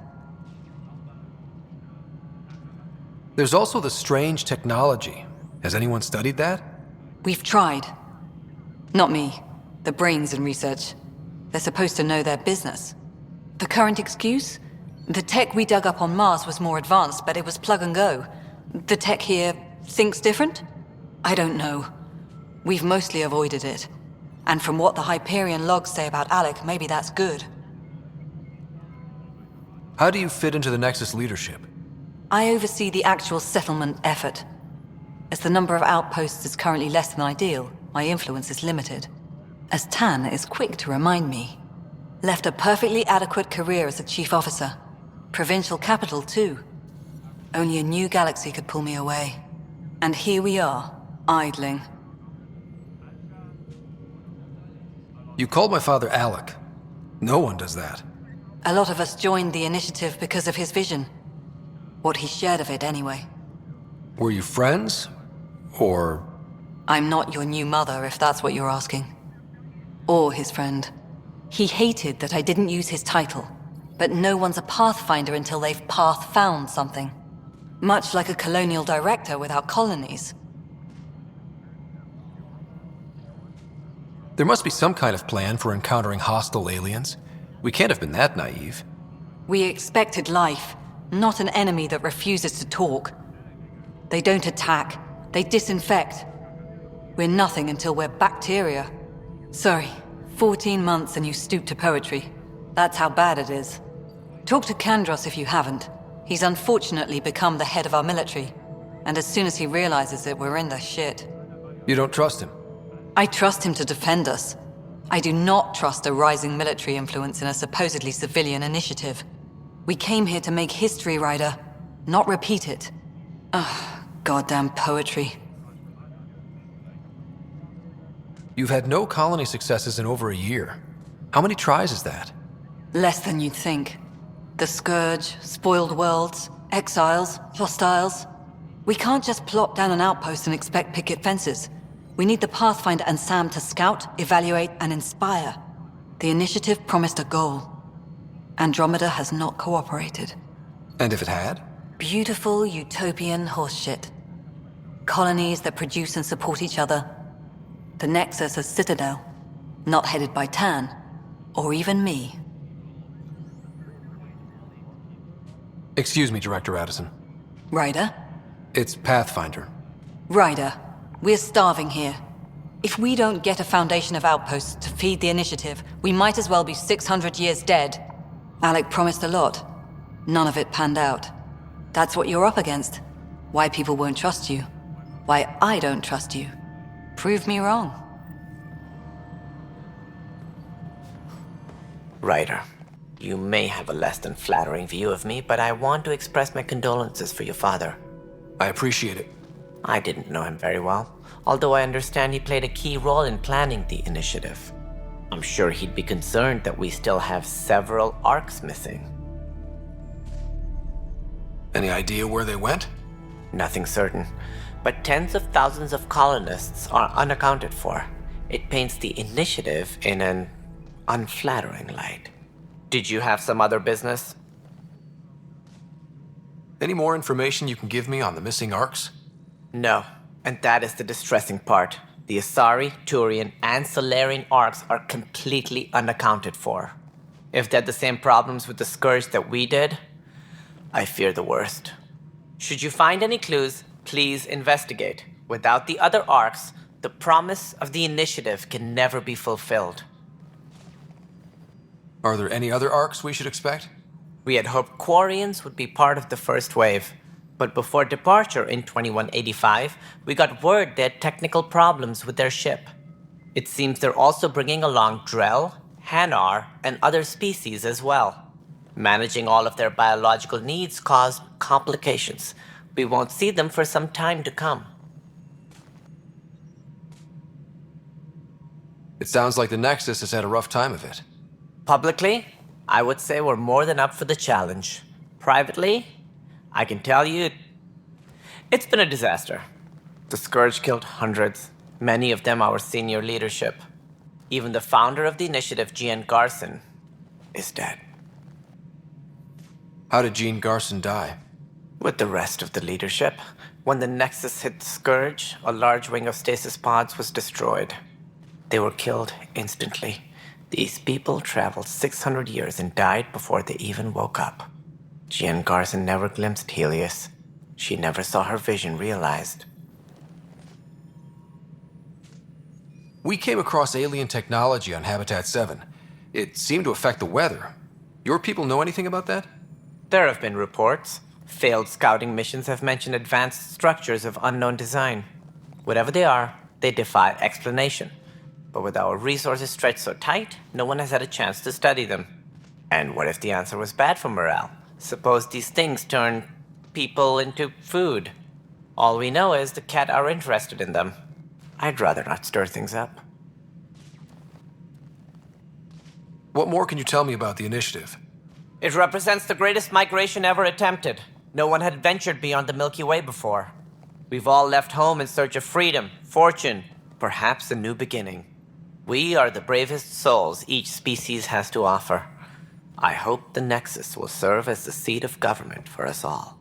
There's also the strange technology. Has anyone studied that? We've tried. Not me. The brains in research. They're supposed to know their business. The current excuse? The tech we dug up on Mars was more advanced, but it was plug and go. The tech here thinks different? I don't know. We've mostly avoided it. And from what the Hyperion logs say about Alec, maybe that's good. How do you fit into the Nexus leadership? I oversee the actual settlement effort. As the number of outposts is currently less than ideal, my influence is limited. As Tan is quick to remind me. Left a perfectly adequate career as a chief officer. Provincial capital, too. Only a new galaxy could pull me away. And here we are, idling. You called my father Alec. No one does that. A lot of us joined the initiative because of his vision. What he shared of it, anyway. Were you friends? Or... I'm not your new mother, if that's what you're asking. Or his friend. He hated that I didn't use his title. But no one's a Pathfinder until they've path-found something. Much like a colonial director without colonies. There must be some kind of plan for encountering hostile aliens. We can't have been that naive. We expected life, not an enemy that refuses to talk. They don't attack, they disinfect. We're nothing until we're bacteria. Sorry, 14 months and you stoop to poetry. That's how bad it is. Talk to Kandros if you haven't. He's unfortunately become the head of our military. And as soon as he realizes it, we're in the shit. You don't trust him? I trust him to defend us. I do not trust a rising military influence in a supposedly civilian initiative. We came here to make history, Ryder, not repeat it. Ugh, goddamn poetry. You've had no colony successes in over a year. How many tries is that? Less than you'd think. The Scourge, spoiled worlds, exiles, hostiles. We can't just plop down an outpost and expect picket fences. We need the Pathfinder and Sam to scout, evaluate, and inspire. The initiative promised a goal. Andromeda has not cooperated. And if it had? Beautiful utopian horseshit. Colonies that produce and support each other. The Nexus a citadel, not headed by Tan, or even me. Excuse me, Director Addison. Ryder? It's Pathfinder. Ryder, we're starving here. If we don't get a foundation of outposts to feed the initiative, we might as well be 600 years dead. Alec promised a lot. None of it panned out. That's what you're up against. Why people won't trust you. Why I don't trust you. Prove me wrong. Ryder, you may have a less than flattering view of me, but I want to express my condolences for your father. I appreciate it. I didn't know him very well, although I understand he played a key role in planning the initiative. I'm sure he'd be concerned that we still have several arcs missing. Any idea where they went? Nothing certain, but tens of thousands of colonists are unaccounted for. It paints the initiative in an unflattering light. Did you have some other business? Any more information you can give me on the missing arcs? No, and that is the distressing part. The Asari, Turian, and Solarian arcs are completely unaccounted for. If they had the same problems with the Scourge that we did, I fear the worst. Should you find any clues, please investigate. Without the other arcs, the promise of the initiative can never be fulfilled. Are there any other arcs we should expect? We had hoped Quarians would be part of the first wave, but before departure in 2185, we got word they had technical problems with their ship. It seems they're also bringing along Drell, Hanar, and other species as well. Managing all of their biological needs caused complications. We won't see them for some time to come. It sounds like the Nexus has had a rough time of it. Publicly, I would say we're more than up for the challenge. Privately, I can tell you, it's been a disaster. The Scourge killed hundreds, many of them our senior leadership. Even the founder of the initiative, Gian Garson, is dead. How did Jean Garson die? With the rest of the leadership. When the Nexus hit the Scourge, a large wing of stasis pods was destroyed. They were killed instantly. These people traveled 600 years and died before they even woke up. Jean Garson never glimpsed Helios. She never saw her vision realized. We came across alien technology on Habitat 7. It seemed to affect the weather. Your people know anything about that? There have been reports. Failed scouting missions have mentioned advanced structures of unknown design. Whatever they are, they defy explanation. But with our resources stretched so tight, no one has had a chance to study them. And what if the answer was bad for morale? Suppose these things turn people into food. All we know is the Cat are interested in them. I'd rather not stir things up. What more can you tell me about the initiative? It represents the greatest migration ever attempted. No one had ventured beyond the Milky Way before. We've all left home in search of freedom, fortune, perhaps a new beginning. We are the bravest souls each species has to offer. I hope the Nexus will serve as the seat of government for us all.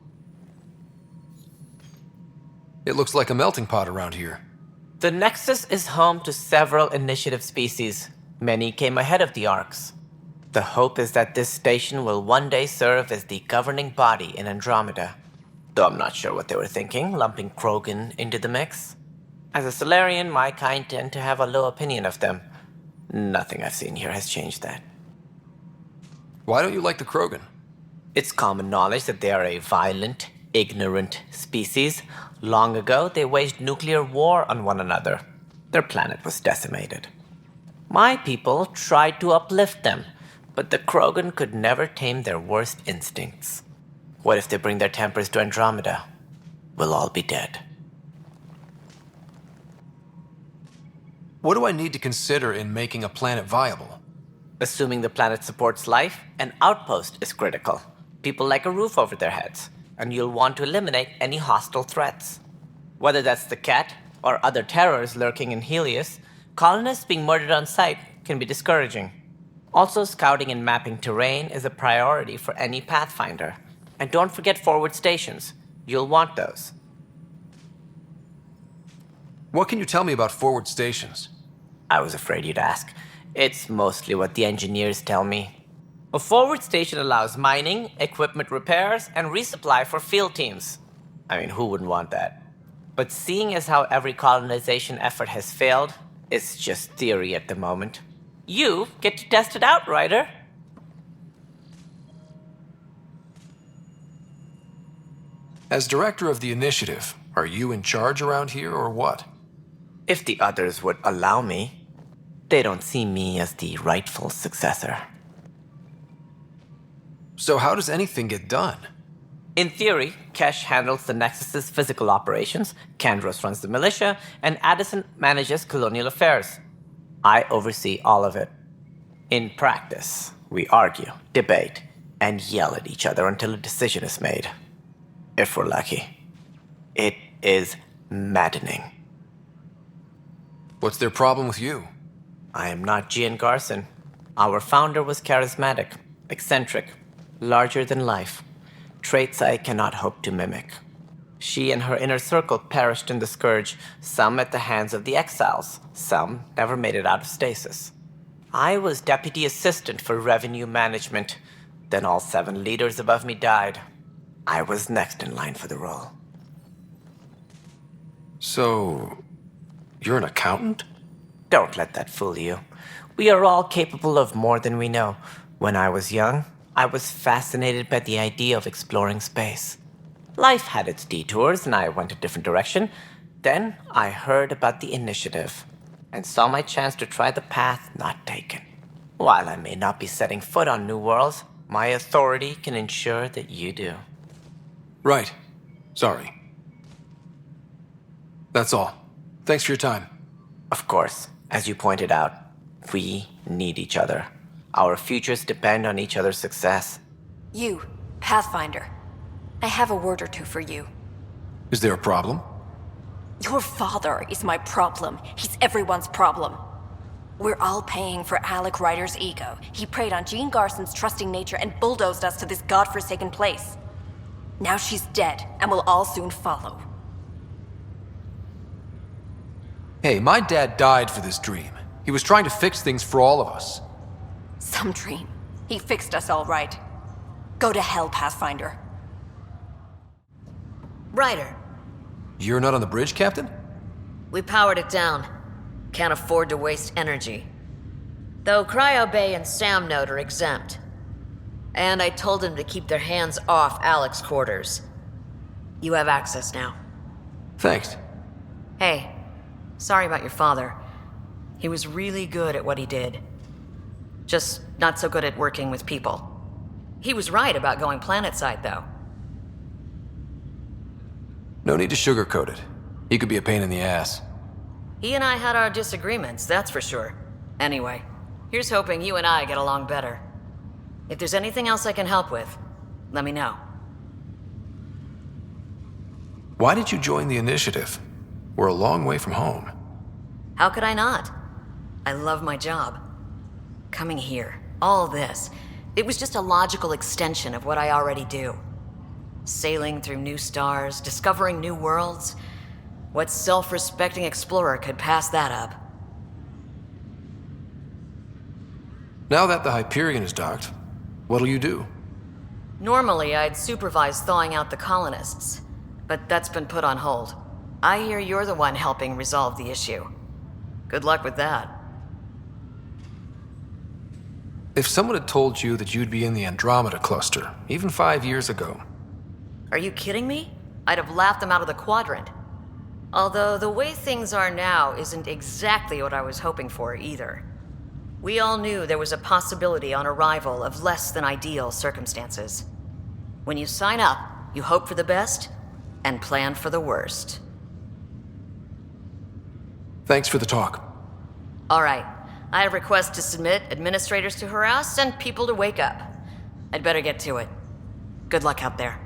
It looks like a melting pot around here. The Nexus is home to several initiative species. Many came ahead of the Arcs. The hope is that this station will one day serve as the governing body in Andromeda. Though I'm not sure what they were thinking, lumping Krogan into the mix. As a Solarian, my kind tend to have a low opinion of them. Nothing I've seen here has changed that. Why don't you like the Krogan? It's common knowledge that they are a violent, ignorant species. Long ago, they waged nuclear war on one another. Their planet was decimated. My people tried to uplift them, but the Krogan could never tame their worst instincts. What if they bring their tempers to Andromeda? We'll all be dead. What do I need to consider in making a planet viable? Assuming the planet supports life, an outpost is critical. People like a roof over their heads, and you'll want to eliminate any hostile threats. Whether that's the Cat or other terrors lurking in Helios, colonists being murdered on sight can be discouraging. Also, scouting and mapping terrain is a priority for any Pathfinder. And don't forget forward stations. You'll want those. What can you tell me about forward stations? I was afraid you'd ask. It's mostly what the engineers tell me. A forward station allows mining, equipment repairs, and resupply for field teams. I mean, who wouldn't want that? But seeing as how every colonization effort has failed, it's just theory at the moment. You get to test it out, Ryder. As director of the initiative, are you in charge around here or what? If the others would allow me. They don't see me as the rightful successor. So how does anything get done? In theory, Kesh handles the Nexus's physical operations, Kandros runs the militia, and Addison manages colonial affairs. I oversee all of it. In practice, we argue, debate, and yell at each other until a decision is made. If we're lucky. It is maddening. What's their problem with you? I am not Gian Garson. Our founder was charismatic, eccentric, larger than life. Traits I cannot hope to mimic. She and her inner circle perished in the Scourge, some at the hands of the Exiles, some never made it out of stasis. I was deputy assistant for revenue management. Then all 7 leaders above me died. I was next in line for the role. So, you're an accountant? Don't let that fool you. We are all capable of more than we know. When I was young, I was fascinated by the idea of exploring space. Life had its detours, and I went a different direction. Then I heard about the initiative, and saw my chance to try the path not taken. While I may not be setting foot on New Worlds, my authority can ensure that you do. Right. Sorry. That's all. Thanks for your time. Of course, as you pointed out, we need each other. Our futures depend on each other's success. You, Pathfinder. I have a word or two for you. Is there a problem? Your father is my problem. He's everyone's problem. We're all paying for Alec Ryder's ego. He preyed on Jean Garson's trusting nature and bulldozed us to this godforsaken place. Now she's dead, and we'll all soon follow. Hey, my dad died for this dream. He was trying to fix things for all of us. Some dream. He fixed us all right. Go to hell, Pathfinder. Ryder, You're not on the bridge, Captain? we powered it down. Can't afford to waste energy. Though Cryo Bay and Sam Node are exempt. And I told them to keep their hands off Alec's quarters. You have access now. Thanks. Hey, sorry about your father. He was really good at what he did. Just not so good at working with people. He was right about going planetside, though. No need to sugarcoat it. He could be a pain in the ass. He and I had our disagreements, that's for sure. Anyway, here's hoping you and I get along better. If there's anything else I can help with, let me know. Why did you join the initiative? We're a long way from home. How could I not? I love my job. Coming here, all this, it was just a logical extension of what I already do. Sailing through new stars, discovering new worlds. What self-respecting explorer could pass that up? Now that the Hyperion is docked, what'll you do? Normally, I'd supervise thawing out the colonists, but that's been put on hold. I hear you're the one helping resolve the issue. Good luck with that. If someone had told you that you'd be in the Andromeda cluster, even 5 years ago... Are you kidding me? I'd have laughed them out of the quadrant. Although the way things are now isn't exactly what I was hoping for either. We all knew there was a possibility on arrival of less than ideal circumstances. When you sign up, you hope for the best and plan for the worst. Thanks for the talk. All right. I have requests to submit, administrators to harass, and people to wake up. I'd better get to it. Good luck out there.